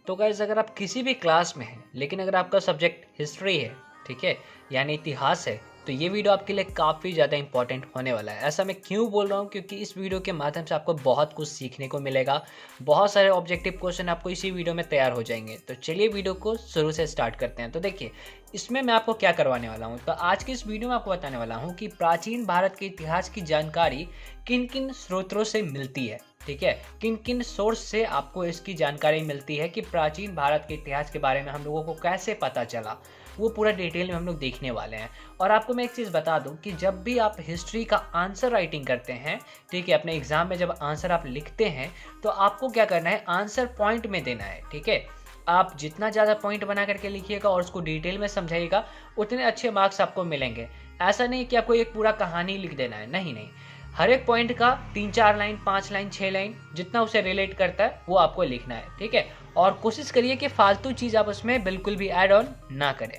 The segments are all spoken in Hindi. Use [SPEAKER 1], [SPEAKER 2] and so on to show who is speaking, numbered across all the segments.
[SPEAKER 1] तो गाइस अगर आप किसी भी क्लास में हैं लेकिन अगर आपका सब्जेक्ट हिस्ट्री है, ठीक है, यानी इतिहास है, तो ये वीडियो आपके लिए काफ़ी ज़्यादा इंपॉर्टेंट होने वाला है। ऐसा मैं क्यों बोल रहा हूँ, क्योंकि इस वीडियो के माध्यम से आपको बहुत कुछ सीखने को मिलेगा। बहुत सारे ऑब्जेक्टिव क्वेश्चन आपको इसी वीडियो में तैयार हो जाएंगे। तो चलिए वीडियो को शुरू से स्टार्ट करते हैं। तो देखिए इसमें मैं आपको क्या करवाने वाला हूँ। तो आज की इस वीडियो में आपको बताने वाला हूँ कि प्राचीन भारत के इतिहास की जानकारी किन किन स्रोतों से मिलती है, ठीक है, किन किन सोर्स से आपको इसकी जानकारी मिलती है कि प्राचीन भारत के इतिहास के बारे में हम लोगों को कैसे पता चला, वो पूरा डिटेल में हम लोग देखने वाले हैं। और आपको मैं एक चीज़ बता दूं कि जब भी आप हिस्ट्री का आंसर राइटिंग करते हैं, ठीक है, अपने एग्जाम में जब आंसर आप लिखते हैं तो आपको क्या करना है, आंसर पॉइंट में देना है, ठीक है। आप जितना ज़्यादा पॉइंट बना करके लिखिएगा और उसको डिटेल में समझाइएगा, उतने अच्छे मार्क्स आपको मिलेंगे। ऐसा नहीं कि आपको एक पूरा कहानी लिख देना है, नहीं नहीं, हर एक पॉइंट का 3-4 लाइन, 5 लाइन, 6 लाइन, जितना उसे रिलेट करता है वो आपको लिखना है, ठीक है। और कोशिश करिए कि फालतू चीज़ आप उसमें बिल्कुल भी ऐड ऑन ना करें,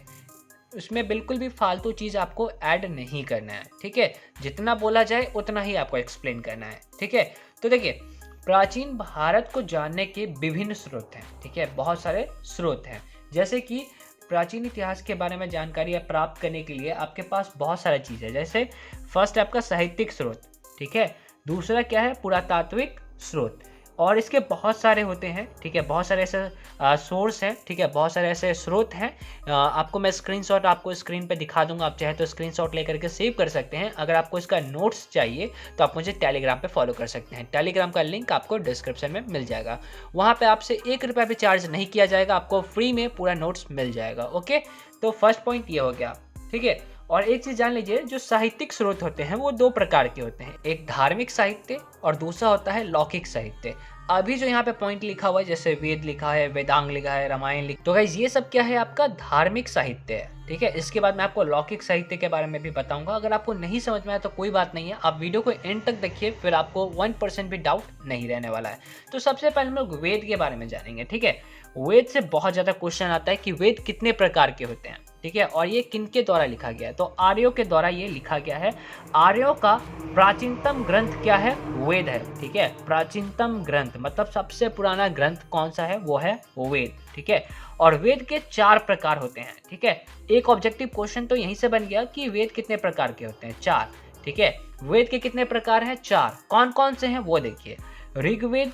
[SPEAKER 1] उसमें बिल्कुल भी फालतू चीज़ आपको ऐड नहीं करना है, ठीक है। जितना बोला जाए उतना ही आपको एक्सप्लेन करना है, ठीक है। तो देखिए प्राचीन भारत को जानने के विभिन्न स्रोत हैं, ठीक है, बहुत सारे स्रोत हैं। जैसे कि प्राचीन इतिहास के बारे में जानकारी प्राप्त करने के लिए आपके पास बहुत सारी चीज़ है। जैसे फर्स्ट आपका साहित्यिक स्रोत, ठीक है, दूसरा क्या है, पुरातात्विक स्रोत, और इसके बहुत सारे होते हैं, ठीक है, बहुत सारे ऐसे सोर्स हैं, ठीक है, बहुत सारे ऐसे स्रोत हैं। आपको मैं स्क्रीनशॉट आपको स्क्रीन पे दिखा दूंगा, आप चाहे तो स्क्रीनशॉट लेकर के सेव कर सकते हैं। अगर आपको इसका नोट्स चाहिए तो आप मुझे टेलीग्राम पे फॉलो कर सकते हैं। टेलीग्राम का लिंक आपको डिस्क्रिप्शन में मिल जाएगा। वहाँ पे आपसे 1 रुपया भी चार्ज नहीं किया जाएगा, आपको फ्री में पूरा नोट्स मिल जाएगा। ओके, तो फर्स्ट पॉइंट ये हो गया, ठीक है। और एक चीज जान लीजिए, जो साहित्यिक स्रोत होते हैं वो 2 प्रकार के होते हैं, एक धार्मिक साहित्य और दूसरा होता है लौकिक साहित्य। अभी जो यहाँ पे पॉइंट लिखा हुआ है, जैसे वेद लिखा है, वेदांग लिखा है, रामायण लिखा, तो गाइस ये सब क्या है, आपका धार्मिक साहित्य है, ठीक है। इसके बाद मैं आपको लौकिक साहित्य के बारे में भी बताऊंगा। अगर आपको नहीं समझ में आया तो कोई बात नहीं है, आप वीडियो को एंड तक देखिए, फिर आपको 1% भी डाउट नहीं रहने वाला है। तो सबसे पहले हम लोग वेद के बारे में जानेंगे, ठीक है। वेद से बहुत ज्यादा क्वेश्चन आता है कि वेद कितने प्रकार के होते हैं, ठीक है, और ये किनके द्वारा लिखा गया है। तो आर्यों के द्वारा ये लिखा गया है। आर्यों का प्राचीनतम ग्रंथ क्या है, वेद है, ठीक है। प्राचीनतम ग्रंथ मतलब सबसे पुराना ग्रंथ कौन सा है, वो है वेद, ठीक है। और वेद के 4 प्रकार होते हैं, ठीक है। एक ऑब्जेक्टिव क्वेश्चन तो यहीं से बन गया कि वेद कितने प्रकार के होते हैं, 4, ठीक है। वेद के कितने प्रकार हैं, 4। कौन कौन से हैं वो देखिए, ऋग्वेद,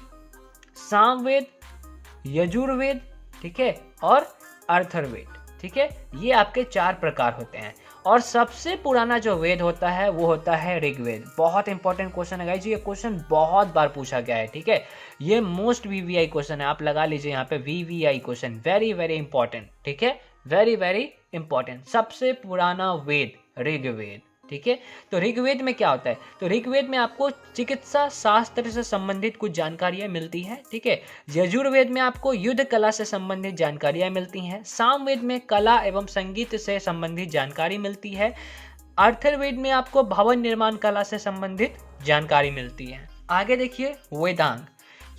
[SPEAKER 1] सामवेद, यजुर्वेद, ठीक है, और अथर्ववेद, ठीक है। ये आपके 4 प्रकार होते हैं। और सबसे पुराना जो वेद होता है वो होता है ऋग्वेद। बहुत इंपॉर्टेंट क्वेश्चन है गाइस, ये क्वेश्चन बहुत बार पूछा गया है, ठीक है। ये मोस्ट वीवीआई क्वेश्चन है, आप लगा लीजिए यहाँ पे VVI question, very very important, ठीक है, वेरी वेरी इंपॉर्टेंट। सबसे पुराना वेद ऋग्वेद, ठीक है। तो ऋग्वेद में क्या होता है, तो ऋग्वेद में आपको चिकित्सा शास्त्र से संबंधित कुछ जानकारियां मिलती हैं, ठीक है। यजुर्वेद में आपको युद्ध कला से संबंधित जानकारियां मिलती हैं। सामवेद में कला एवं संगीत से संबंधित जानकारी मिलती है। अथर्ववेद में आपको भवन निर्माण कला से संबंधित जानकारी मिलती है। आगे देखिए वेदांग।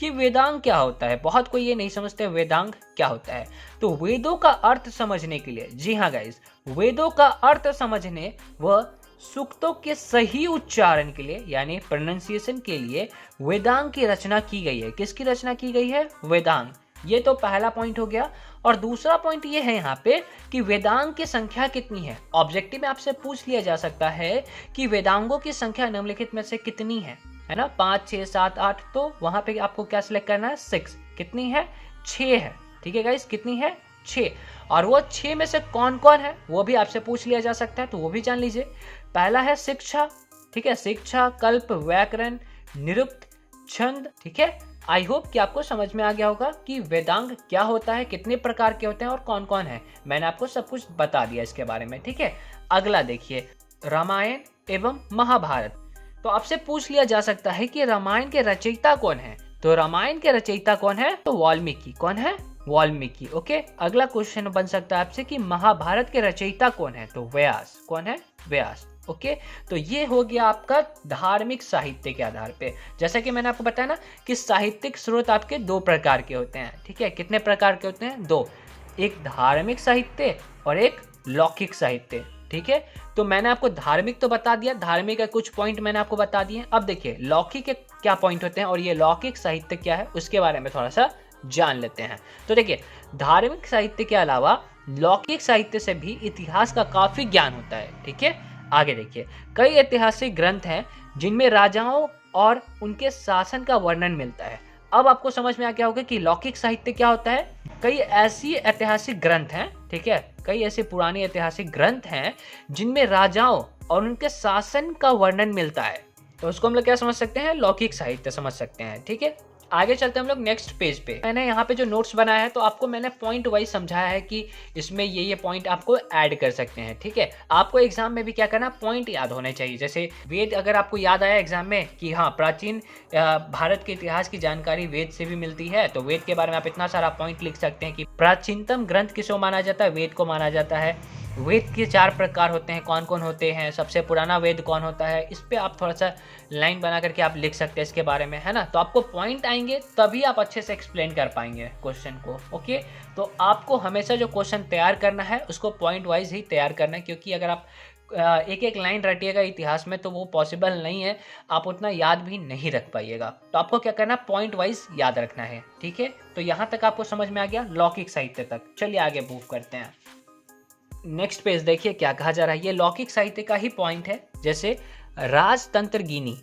[SPEAKER 1] ये वेदांग क्या होता है, बहुत कोई ये नहीं समझते वेदांग क्या होता है। तो वेदों का अर्थ समझने के लिए, जी हाँ गाइस, वेदों का अर्थ समझने व सूक्तों के सही उच्चारण के लिए यानी प्रोनाउंसिएशन के लिए वेदांग की रचना की गई है। किसकी रचना की गई है, वेदांग। ये तो पहला पॉइंट हो गया। और दूसरा पॉइंट ये है यहाँ पे कि वेदांग की संख्या कितनी है। ऑब्जेक्टिव में आपसे पूछ लिया जा सकता है कि वेदांगों की संख्या निम्नलिखित में से कितनी है ना, 5, 6, 7, 8। तो वहां पे आपको क्या सिलेक्ट करना है, 6। कितनी है, 6 है, ठीक है गाइस, कितनी है, 6। और वो 6 में से कौन कौन है वो भी आपसे पूछ लिया जा सकता है, तो वो भी जान लीजिए। पहला है शिक्षा, ठीक है, शिक्षा, कल्प, व्याकरण, निरुक्त, छंद, ठीक है। आई होप कि आपको समझ में आ गया होगा कि वेदांग क्या होता है, कितने प्रकार के होते हैं और कौन कौन है। मैंने आपको सब कुछ बता दिया इसके बारे में, ठीक है। अगला देखिए रामायण एवं महाभारत। तो आपसे पूछ लिया जा सकता है कि रामायण के रचयिता कौन है। तो रामायण के रचयिता कौन है, तो वाल्मीकि। कौन है, वाल्मीकि। ओके, अगला क्वेश्चन बन सकता है आपसे कि महाभारत के रचयिता कौन है, तो व्यास। कौन है, व्यास। ओके, तो ये हो गया आपका धार्मिक साहित्य के आधार पे। जैसा कि मैंने आपको बताया ना कि साहित्यिक स्रोत आपके 2 प्रकार के होते हैं, ठीक है। कितने प्रकार के होते हैं, 2। एक धार्मिक साहित्य और एक लौकिक साहित्य, ठीक है। तो मैंने आपको धार्मिक तो बता दिया, धार्मिक के कुछ पॉइंट मैंने आपको बता दिए। अब देखिए लौकिक के क्या पॉइंट होते हैं और ये लौकिक साहित्य क्या है उसके बारे में थोड़ा सा जान लेते हैं। तो देखिए, धार्मिक साहित्य के अलावा लौकिक साहित्य से भी इतिहास का काफ़ी ज्ञान होता है, ठीक है। आगे देखिए, कई ऐतिहासिक ग्रंथ हैं जिनमें राजाओं और उनके शासन का वर्णन मिलता है। अब आपको समझ में आ गया होगा कि लौकिक साहित्य क्या होता है। कई ऐसी ऐतिहासिक ग्रंथ हैं, ठीक है, कई ऐसे पुराने ऐतिहासिक ग्रंथ हैं जिनमें राजाओं और उनके शासन का वर्णन मिलता है, तो उसको हम लोग क्या समझ सकते हैं, लौकिक साहित्य समझ सकते हैं, ठीक है। आगे चलते हैं हम लोग नेक्स्ट पेज पे। मैंने यहाँ पे जो नोट्स बनाया है तो आपको मैंने पॉइंट वाइज समझाया है कि इसमें ये पॉइंट आपको ऐड कर सकते हैं, ठीक है। आपको एग्जाम में भी क्या करना, पॉइंट याद होने चाहिए। जैसे वेद अगर आपको याद आया एग्जाम में कि हाँ, प्राचीन भारत के इतिहास की जानकारी वेद से भी मिलती है, तो वेद के बारे में आप इतना सारा पॉइंट लिख सकते हैं कि प्राचीनतम ग्रंथ किसको माना जाता है, वेद को माना जाता है। वेद के 4 प्रकार होते हैं, कौन कौन होते हैं, सबसे पुराना वेद कौन होता है, इस पे आप थोड़ा सा लाइन बना करके आप लिख सकते हैं इसके बारे में, है ना। तो आपको पॉइंट आएंगे तभी आप अच्छे से एक्सप्लेन कर पाएंगे क्वेश्चन को, ओके। तो आपको हमेशा जो क्वेश्चन तैयार करना है उसको पॉइंट वाइज ही तैयार करना है, क्योंकि अगर आप एक एक लाइन रटिएगा इतिहास में तो वो पॉसिबल नहीं है, आप उतना याद भी नहीं रख पाइएगा। तो आपको क्या करना है, पॉइंट वाइज याद रखना है, ठीक है। तो यहाँ तक आपको समझ में आ गया लौकिक साहित्य तक। चलिए आगे मूव करते हैं। नेक्स्ट पेज देखिए क्या कहा जा रहा है, ये लौकिक साहित्य का ही पॉइंट है। जैसे राजतंत्रगिनी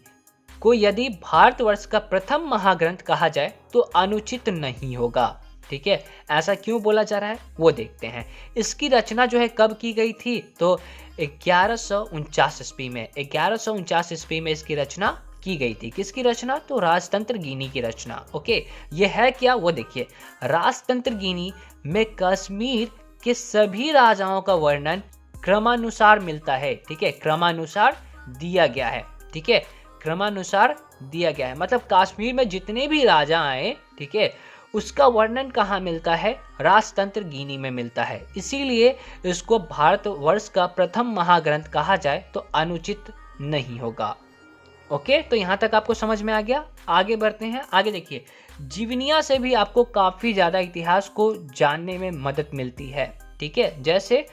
[SPEAKER 1] को यदि भारतवर्ष का प्रथम महाग्रंथ कहा जाए तो अनुचित नहीं होगा, ठीक है। ऐसा क्यों बोला जा रहा है वो देखते हैं। इसकी रचना जो है कब की गई थी, तो 1149 ईस्वी में, 1149 ईस्वी में इसकी रचना की गई थी। किसकी रचना, तो राजतंत्रगिनी की रचना, ओके। ये है क्या वो देखिए, राजतंत्रगिनी में कश्मीर के सभी राजाओं का वर्णन क्रमानुसार मिलता है, ठीक है, क्रमानुसार दिया गया है, ठीक है, क्रमानुसार दिया गया है। मतलब कश्मीर में जितने भी राजा आए, ठीक है, उसका वर्णन कहाँ मिलता है, राजतंत्रगिनी में मिलता है। इसीलिए इसको भारतवर्ष का प्रथम महाग्रंथ कहा जाए तो अनुचित नहीं होगा, ओके। तो यहाँ तक आपको समझ में आ गया। आगे बढ़ते हैं। आगे देखिए, जीवनिया से भी आपको काफ़ी ज़्यादा इतिहास को जानने में मदद मिलती है, ठीक है। जैसे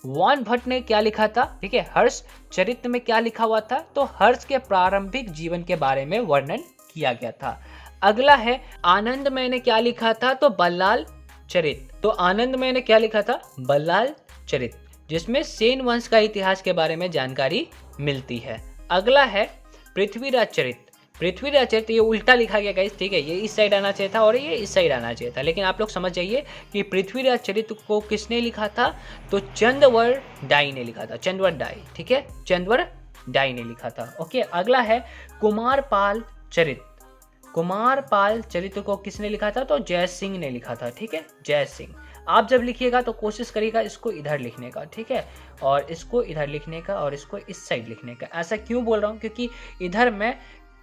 [SPEAKER 1] वान भट्ट ने क्या लिखा था, ठीक है, हर्ष चरित्र में क्या लिखा हुआ था, तो हर्ष के प्रारंभिक जीवन के बारे में वर्णन किया गया था। अगला है आनंदमय ने क्या लिखा था, तो बल्लाल चरित्र। तो आनंदमय ने क्या लिखा था, बल्लाल चरित्र, जिसमें सेन वंश का इतिहास के बारे में जानकारी मिलती है। अगला है पृथ्वीराज चरित्र। पृथ्वीराज चरित्र ये उल्टा लिखा गया गाइस, ठीक है, ये इस साइड आना चाहिए था और ये इस साइड आना चाहिए था, लेकिन आप लोग समझ जाइए कि पृथ्वीराज चरित्र को किसने लिखा था, तो चंद्रवर डाई ने लिखा था, चंद्रवर डाई, ठीक है, चंद्रवर डाई ने लिखा था, ओके। अगला है कुमारपाल चरित्र। कुमारपाल चरित्र को किसने लिखा था, तो जय सिंह ने लिखा था, ठीक है, जय सिंह। आप जब लिखिएगा तो कोशिश करिएगा इसको इधर लिखने का, ठीक है, और इसको इधर लिखने का और इसको इस साइड लिखने का। ऐसा क्यों बोल रहा हूँ, क्योंकि इधर मैं,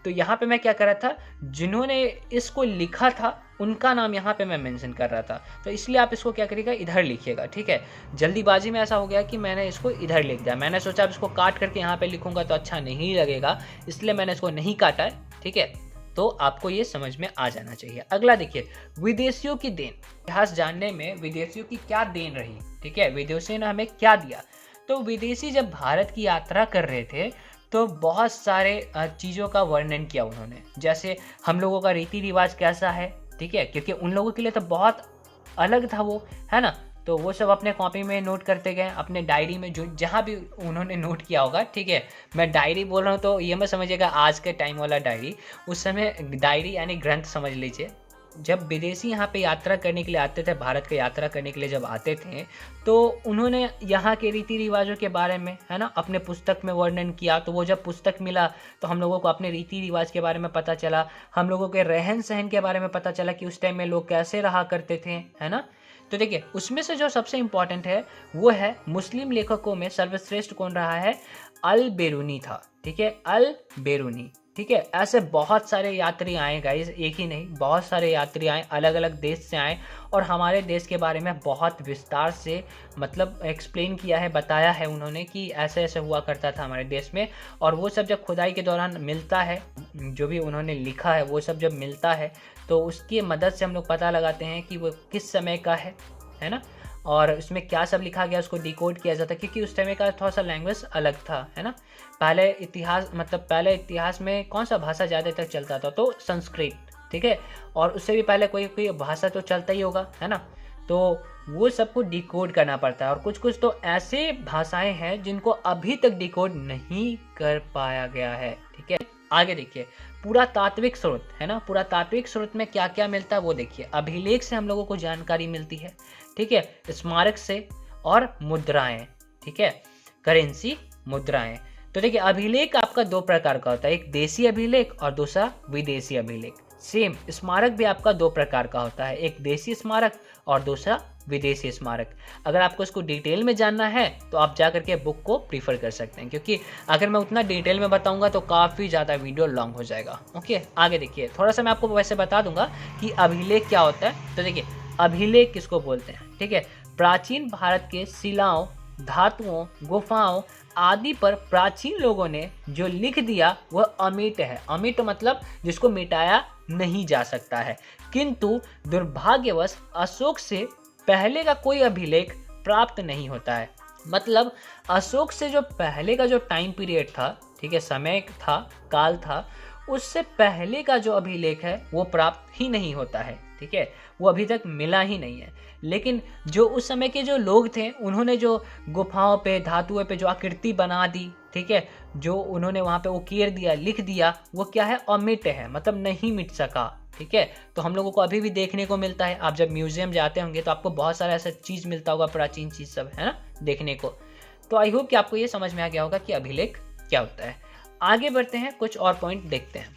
[SPEAKER 1] तो यहाँ पे मैं क्या कर रहा था, जिन्होंने इसको लिखा था उनका नाम यहाँ पे मैं मेंशन कर रहा था, तो इसलिए आप इसको क्या करिएगा, इधर लिखिएगा, ठीक है। जल्दीबाजी में ऐसा हो गया कि मैंने इसको इधर लिख दिया। मैंने सोचा अब इसको काट करके यहाँ पे लिखूंगा तो अच्छा नहीं लगेगा, इसलिए मैंने इसको नहीं काटा है, ठीक है। तो आपको ये समझ में आ जाना चाहिए। अगला देखिए, विदेशियों की देन। इतिहास जानने में विदेशियों की क्या देन रही, ठीक है, विदेशियों ने हमें क्या दिया। तो विदेशी जब भारत की यात्रा कर रहे थे तो बहुत सारे चीज़ों का वर्णन किया उन्होंने। जैसे हम लोगों का रीति रिवाज कैसा है, ठीक है, क्योंकि उन लोगों के लिए तो बहुत अलग था वो, है ना। तो वो सब अपने कॉपी में नोट करते गए, अपने डायरी में, जो जहाँ भी उन्होंने नोट किया होगा, ठीक है। मैं डायरी बोल रहा हूँ तो ये मत समझिएगा आज के टाइम वाला डायरी, उस समय डायरी यानी ग्रंथ समझ लीजिए। जब विदेशी यहाँ पे यात्रा करने के लिए आते थे, भारत की यात्रा करने के लिए जब आते थे, तो उन्होंने यहाँ के रीति रिवाजों के बारे में, है ना, अपने पुस्तक में वर्णन किया। तो वो जब पुस्तक मिला तो हम लोगों को अपने रीति रिवाज के बारे में पता चला, हम लोगों के रहन सहन के बारे में पता चला कि उस टाइम में लोग कैसे रहा करते थे, है ना। तो देखिए, उसमें से जो सबसे इम्पॉर्टेंट है वो है, मुस्लिम लेखकों में सर्वश्रेष्ठ कौन रहा है, अल बेरूनी था, ठीक है, अल बेरूनी, ठीक है। ऐसे बहुत सारे यात्री आए गाइस, एक ही नहीं, बहुत सारे यात्री आए, अलग अलग देश से आए और हमारे देश के बारे में बहुत विस्तार से मतलब एक्सप्लेन किया है, बताया है उन्होंने कि ऐसे ऐसे हुआ करता था हमारे देश में। और वो सब जब खुदाई के दौरान मिलता है, जो भी उन्होंने लिखा है वो सब जब मिलता है, तो उसकी मदद से हम लोग पता लगाते हैं कि वो किस समय का है ना, और उसमें क्या सब लिखा गया उसको डिकोड किया जाता है, क्योंकि उस टाइम का थोड़ा सा लैंग्वेज अलग था, है ना। पहले इतिहास में कौन सा भाषा ज़्यादातर चलता था, तो संस्कृत, ठीक है, और उससे भी पहले कोई कोई भाषा तो चलता ही होगा, है ना। तो वो सबको डिकोड करना पड़ता है, और कुछ कुछ तो ऐसे भाषाएं हैं जिनको अभी तक डिकोड नहीं कर पाया गया है, ठीक है। आगे देखिए, पुरातात्विक स्रोत है ना, पुरातात्विक स्रोत में क्या क्या मिलता है वो देखिए। अभिलेख से हम लोगों को जानकारी मिलती है, ठीक है, स्मारक से और मुद्राएं, ठीक है, करेंसी, मुद्राएं। तो देखिए, अभिलेख आपका दो प्रकार का होता है, एक देशी अभिलेख और दूसरा विदेशी अभिलेख। सेम स्मारक भी आपका दो प्रकार का होता है, एक देशी स्मारक और दूसरा विदेशी स्मारक। अगर आपको इसको डिटेल में जानना है तो आप जा करके बुक को प्रीफर कर सकते हैं, क्योंकि अगर मैं उतना डिटेल में बताऊंगा तो काफ़ी ज़्यादा वीडियो लॉन्ग हो जाएगा। ओके, आगे देखिए, थोड़ा सा मैं आपको वैसे बता दूंगा कि अभिलेख क्या होता है। तो देखिए, अभिलेख किसको बोलते हैं, ठीक है। प्राचीन भारत के शिलाओं, धातुओं, गुफाओं आदि पर प्राचीन लोगों ने जो लिख दिया वह अमिट है। अमिट मतलब जिसको मिटाया नहीं जा सकता है। किंतु दुर्भाग्यवश अशोक से पहले का कोई अभिलेख प्राप्त नहीं होता है। मतलब अशोक से जो पहले का जो टाइम पीरियड था, ठीक है, समय था, काल था, उससे पहले का जो अभिलेख है वो प्राप्त ही नहीं होता है, ठीक है, वो अभी तक मिला ही नहीं है। लेकिन जो उस समय के जो लोग थे, उन्होंने जो गुफाओं पे, धातुओं पे जो आकृति बना दी, ठीक है, जो उन्होंने वहाँ पे उकेर दिया, लिख दिया, वो क्या है, अमिट है, मतलब नहीं मिट सका, ठीक है। तो हम लोगों को अभी भी देखने को मिलता है। आप जब म्यूजियम जाते होंगे तो आपको बहुत सारा ऐसा चीज़ मिलता होगा, प्राचीन चीज़ सब, है ना, देखने को। तो आई होप कि आपको ये समझ में आ गया होगा कि अभिलेख क्या होता है। आगे बढ़ते हैं, कुछ और पॉइंट देखते हैं।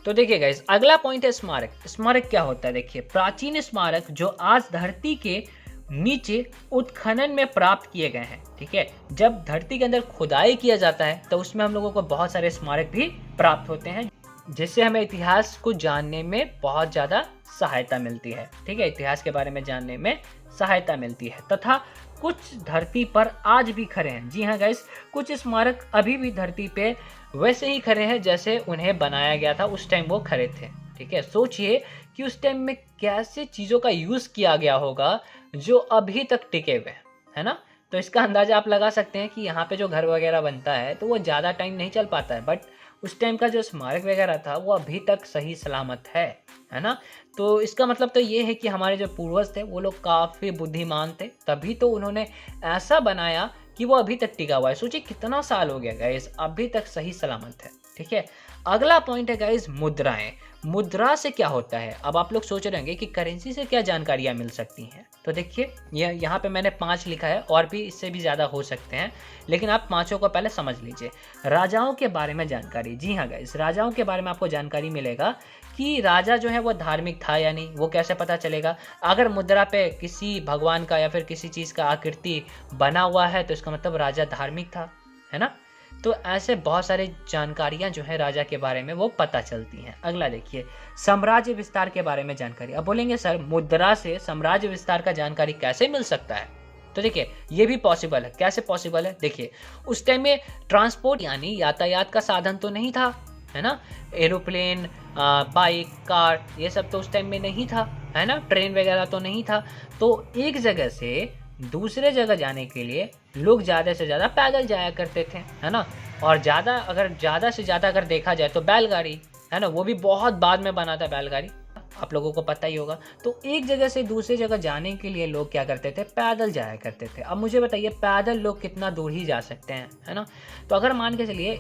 [SPEAKER 1] तो देखिए गाइस, अगला पॉइंट है स्मारक। स्मारक क्या होता है, देखिए, प्राचीन स्मारक जो आज धरती के नीचे उत्खनन में प्राप्त किए गए हैं, ठीक है। जब धरती के अंदर खुदाई किया जाता है तो उसमें हम लोगों को बहुत सारे स्मारक भी प्राप्त होते हैं, जिससे हमें इतिहास को जानने में बहुत ज़्यादा सहायता मिलती है, ठीक है, इतिहास के बारे में जानने में सहायता मिलती है। तथा कुछ धरती पर आज भी खड़े हैं। जी हाँ गाइस, कुछ स्मारक अभी भी धरती पे वैसे ही खड़े हैं जैसे उन्हें बनाया गया था, उस टाइम वो खड़े थे, ठीक है। सोचिए कि उस टाइम में कैसे चीज़ों का यूज़ किया गया होगा जो अभी तक टिके हुए हैं, है ना। तो इसका अंदाजा आप लगा सकते हैं कि यहाँ पे जो घर वगैरह बनता है तो वो ज़्यादा टाइम नहीं चल पाता है, बट उस टाइम का जो स्मारक वगैरह था वो अभी तक सही सलामत है ना। तो इसका मतलब तो ये है कि हमारे जो पूर्वज थे वो लोग काफ़ी बुद्धिमान थे, तभी तो उन्होंने ऐसा बनाया कि वो अभी तक टिका हुआ है। सोचिए कितना साल हो गया गाइस, अभी तक सही सलामत है, ठीक है। अगला पॉइंट है गाइस, मुद्राएं। मुद्रा से क्या होता है। अब आप लोग सोच रहे होंगे कि करेंसी से क्या जानकारियां मिल सकती हैं। तो देखिए, यहाँ पे मैंने 5 लिखा है, और भी इससे भी ज़्यादा हो सकते हैं, लेकिन आप 5 को पहले समझ लीजिए। राजाओं के बारे में जानकारी। जी हाँ गाइस, राजाओं के बारे में आपको जानकारी मिलेगा कि राजा जो है वो धार्मिक था या नहीं, वो कैसे पता चलेगा। अगर मुद्रा पे किसी भगवान का या फिर किसी चीज़ का आकृति बना हुआ है तो इसका मतलब राजा धार्मिक था, है ना। तो ऐसे बहुत सारी जानकारियां जो है राजा के बारे में वो पता चलती हैं। अगला देखिए, साम्राज्य विस्तार के बारे में जानकारी। अब बोलेंगे सर, मुद्रा से साम्राज्य विस्तार का जानकारी कैसे मिल सकता है। तो देखिए, ये भी पॉसिबल है। कैसे पॉसिबल है, देखिए, उस टाइम में ट्रांसपोर्ट यानी यातायात का साधन तो नहीं था, है ना। एरोप्लेन, बाइक, कार, ये सब तो उस टाइम में नहीं था, है ना। ट्रेन वगैरह तो नहीं था। तो एक जगह से दूसरे जगह जाने के लिए लोग ज़्यादा से ज़्यादा पैदल जाया करते थे, है ना। और ज़्यादा से ज़्यादा अगर देखा जाए तो बैलगाड़ी, है ना, वो भी बहुत बाद में बना था बैलगाड़ी, आप लोगों को पता ही होगा। तो एक जगह से दूसरी जगह जाने के लिए लोग क्या करते थे, पैदल जाया करते थे। अब मुझे बताइए, पैदल लोग कितना दूर ही जा सकते हैं, है ना। तो अगर मान के चलिए,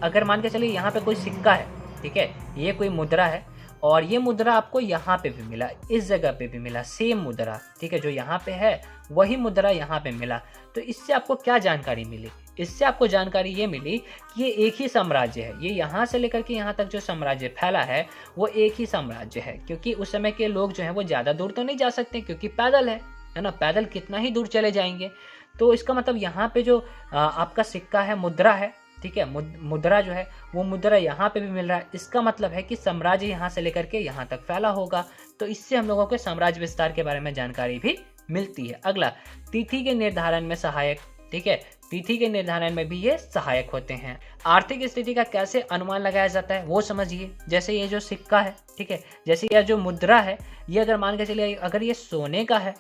[SPEAKER 1] अगर मान के चलिए यहाँ पे कोई सिक्का है, ठीक है, ये कोई मुद्रा है, और ये मुद्रा आपको यहाँ पे भी मिला, इस जगह पे भी मिला, सेम मुद्रा, ठीक है, जो यहाँ पे है वही मुद्रा यहाँ पे मिला। तो इससे आपको क्या जानकारी मिली, इससे आपको जानकारी ये मिली कि ये एक ही साम्राज्य है। ये यहाँ से लेकर के यहाँ तक जो साम्राज्य फैला है वो एक ही साम्राज्य है, क्योंकि उस समय के लोग जो हैं वो ज़्यादा दूर तो नहीं जा सकते, क्योंकि पैदल है ना, पैदल कितना ही दूर चले जाएंगे। तो इसका मतलब यहाँ पे जो आपका सिक्का है, मुद्रा है, ठीक है, मुद्रा जो है वो मुद्रा यहाँ पे भी मिल रहा है। इसका मतलब है कि साम्राज्य यहाँ से लेकर के यहाँ तक फैला होगा। तो इससे हम लोगों को साम्राज्य विस्तार के बारे में जानकारी भी मिलती है। अगला, तिथि के निर्धारण में सहायक, ठीक है, तिथि के निर्धारण में भी ये सहायक होते हैं। आर्थिक स्थिति का कैसे अनुमान लगाया जाता है वो समझिए। जैसे ये जो सिक्का है, ठीक है, जैसे ये जो मुद्रा है, ये अगर मान के चलिए अगर ये सोने का है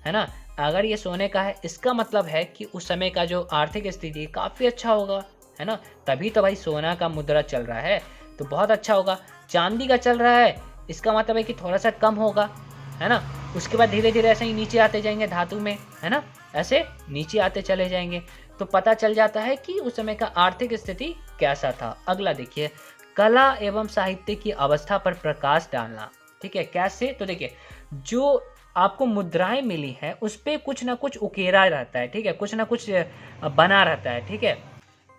[SPEAKER 1] ना, अगर ये सोने का है, इसका मतलब है कि उस समय का जो आर्थिक स्थिति काफ़ी अच्छा होगा, है ना, तभी तो भाई सोना का मुद्रा चल रहा है। तो बहुत अच्छा होगा। चांदी का चल रहा है, इसका मतलब है कि थोड़ा सा कम होगा, है ना। उसके बाद धीरे धीरे ऐसे ही नीचे आते जाएंगे धातु में, है ना, ऐसे नीचे आते चले जाएंगे, तो पता चल जाता है कि उस समय का आर्थिक स्थिति कैसा था। अगला देखिए, कला एवं साहित्य की अवस्था पर प्रकाश डालना। ठीक है, कैसे? तो देखिए, जो आपको मुद्राएं मिली हैं उस पे कुछ ना कुछ उकेरा रहता है, ठीक है, कुछ ना कुछ बना रहता है, ठीक है।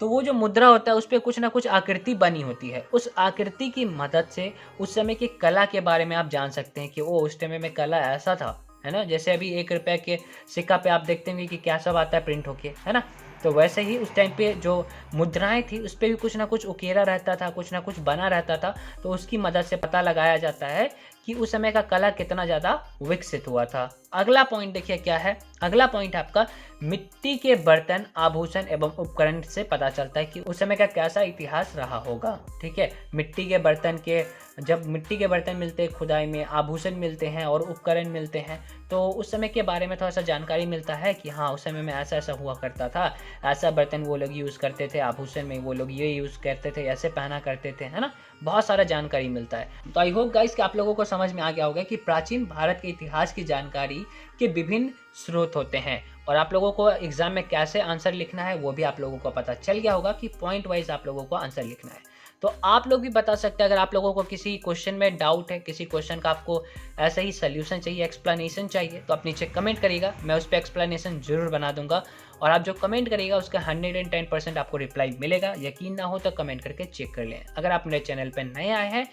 [SPEAKER 1] तो वो जो मुद्रा होता है उस पे कुछ ना कुछ आकृति बनी होती है। उस आकृति की मदद से उस समय की कला के बारे में आप जान सकते हैं कि वो उस समय में कला ऐसा था, है ना। जैसे अभी 1 रुपए के सिक्का पे आप देखते होंगे कि क्या सब आता है प्रिंट होके, है ना। तो वैसे ही उस टाइम पे जो मुद्राएं थी उस पे भी कुछ ना कुछ उकेरा रहता था, कुछ ना कुछ बना रहता था। तो उसकी मदद से पता लगाया जाता है कि उस समय का कला कितना ज़्यादा विकसित हुआ था। अगला पॉइंट देखिए क्या है। अगला पॉइंट आपका मिट्टी के बर्तन, आभूषण एवं उपकरण से पता चलता है कि उस समय का कैसा इतिहास रहा होगा। ठीक है, मिट्टी के बर्तन के, जब मिट्टी के बर्तन मिलते हैं खुदाई में, आभूषण मिलते हैं और उपकरण मिलते हैं, तो उस समय के बारे में थोड़ा सा जानकारी मिलता है कि हाँ उस समय में ऐसा ऐसा हुआ करता था, ऐसा बर्तन वो लोग यूज़ करते थे, आभूषण में वो लोग ये यूज़ करते थे, ऐसे पहना करते थे, है ना। बहुत सारा जानकारी मिलता है। तो आई होप गाइस कि आप लोगों को समझ में आ गया होगा कि प्राचीन भारत के इतिहास की जानकारी के विभिन्न स्रोत होते हैं, और आप लोगों को एग्जाम में कैसे आंसर लिखना है वो भी आप लोगों को पता चल गया होगा कि पॉइंट वाइज आप लोगों को आंसर लिखना है। तो आप लोग भी बता सकते हैं अगर आप लोगों को किसी क्वेश्चन में डाउट है, किसी क्वेश्चन का आपको ऐसा ही सोल्यूशन चाहिए, एक्सप्लेनेशन चाहिए, तो आप नीचे कमेंट करिएगा, मैं उस पर एक्सप्लेनेशन जरूर बना दूंगा। और आप जो कमेंट करिएगा उसका 110% आपको रिप्लाई मिलेगा। यकीन ना हो तो कमेंट करके चेक कर लें। अगर आप मेरे चैनल पर नए आए हैं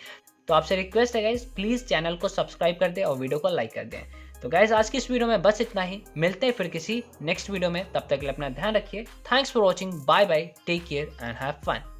[SPEAKER 1] तो आपसे रिक्वेस्ट है गाइज, प्लीज़ चैनल को सब्सक्राइब कर दें और वीडियो को लाइक कर दें। तो गाइज आज की इस वीडियो में बस इतना ही, मिलते हैं फिर किसी नेक्स्ट वीडियो में, तब तक के लिए अपना ध्यान रखिए। Thanks for watching, bye bye, take care and have fun.